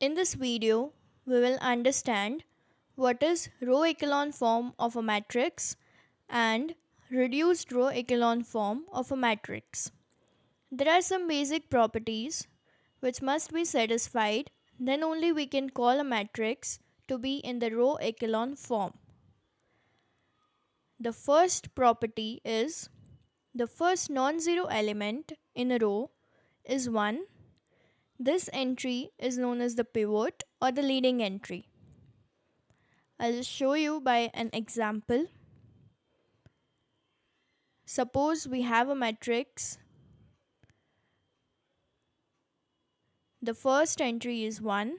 In this video, we will understand what is row echelon form of a matrix and reduced row echelon form of a matrix. There are some basic properties which must be satisfied, then only we can call a matrix to be in the row echelon form. The first property is the first non-zero element in a row is 1. This entry is known as the pivot or the leading entry. I'll just show you by an example. Suppose we have a matrix. The first entry is 1.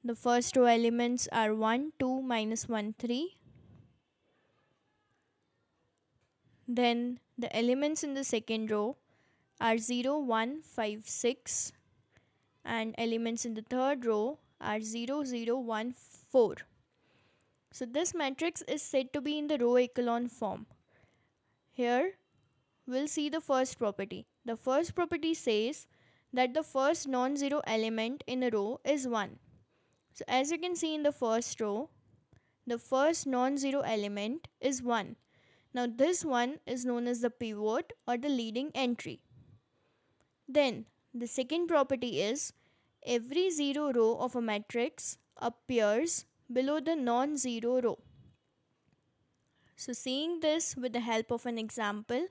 The first row elements are 1, 2, minus 1, 3. Then the elements in the second row are 0, 1, 5, 6. And elements in the third row are 0, 0, 1, 4. So this matrix is said to be in the row echelon form. Here we'll see the first property. The first property says that the first non-zero element in a row is 1. So as you can see in the first row, the first non-zero element is 1. Now this one is known as the pivot or the leading entry. Then the second property is every zero row of a matrix appears below the non-zero row. So seeing this with the help of an example,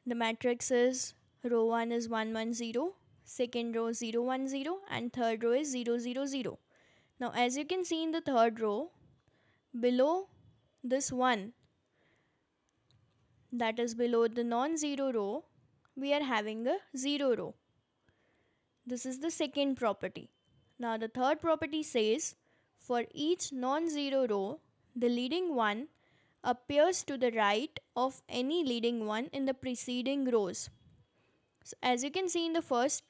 the matrix is row 1 is 1 1 0, second row 0 1 0, and third row is 0 0 0. Now as you can see in the third row, below this 1, that is below the non-zero row, we are having a 0 row. This is the second property. Now the third property says for each non-zero row, the leading one appears to the right of any leading one in the preceding rows. So as you can see in the first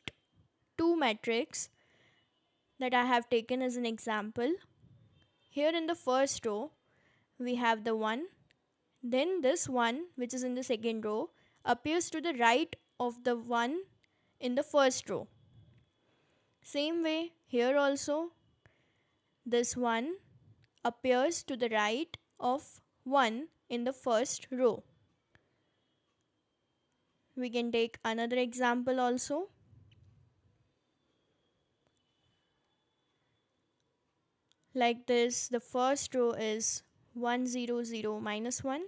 two matrix that I have taken as an example, here in the first row we have the 1, then this one which is in the second row appears to the right of the one in the first row. Same way here also, this one appears to the right of 1 in the first row. We can take another example also. Like this, the first row is 1 0 0 minus 1.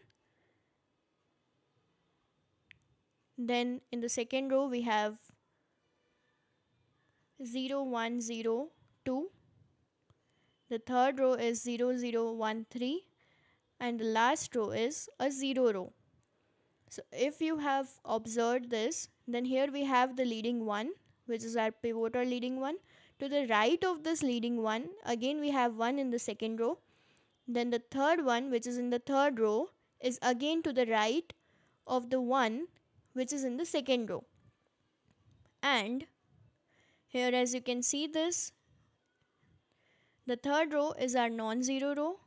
Then in the second row we have 0 1 0 2. The third row is 0 0 1 3, and the last row is a 0 row. So if you have observed this, then here we have the leading one, which is our pivot or leading one. To the right of this leading one, again we have 1 in the second row. Then the third one, which is in the third row, is again to the right of the one which is in the second row. And here, as you can see this, the third row is our non-zero row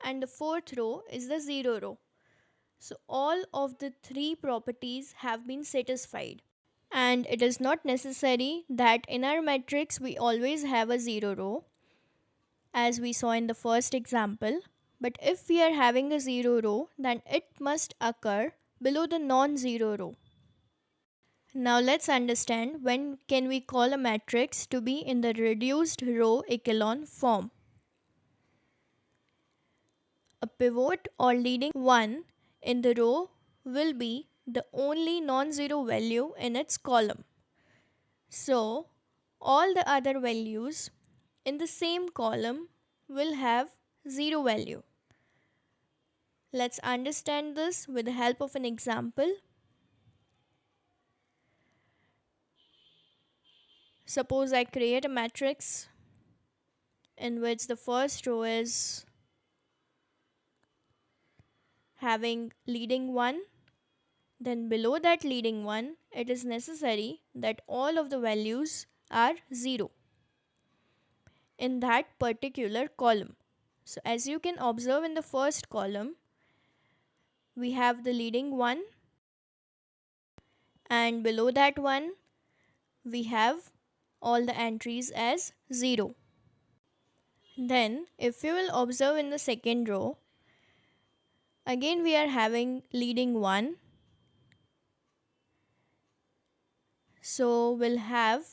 and the fourth row is the zero row. So all of the three properties have been satisfied. And it is not necessary that in our matrix we always have a zero row, as we saw in the first example. But if we are having a zero row, then it must occur below the non-zero row. Now let's understand when can we call a matrix to be in the reduced row echelon form. A pivot or leading one in the row will be the only non-zero value in its column. So all the other values in the same column will have zero value. Let's understand this with the help of an example. Suppose I create a matrix in which the first row is having leading 1, then below that leading 1, it is necessary that all of the values are 0 in that particular column. So as you can observe in the first column, we have the leading 1 and below that one we have all the entries as 0. Then if you will observe in the second row, again we are having leading 1. So we'll have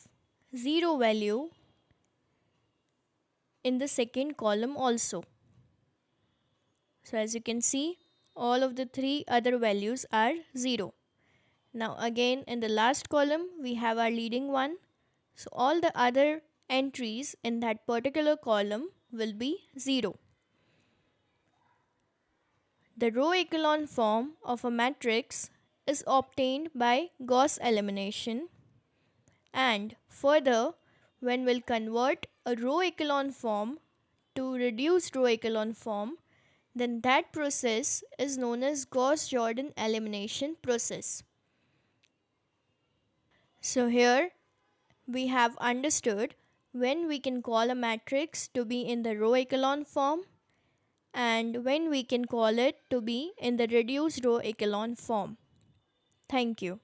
0 value in the second column also. So as you can see, all of the 3 other values are 0. Now again in the last column we have our leading 1. So all the other entries in that particular column will be 0. The row echelon form of a matrix is obtained by Gauss elimination, and further, when we'll convert a row echelon form to reduced row echelon form, then that process is known as Gauss-Jordan elimination process. So here we have understood when we can call a matrix to be in the row echelon form and when we can call it to be in the reduced row echelon form. Thank you.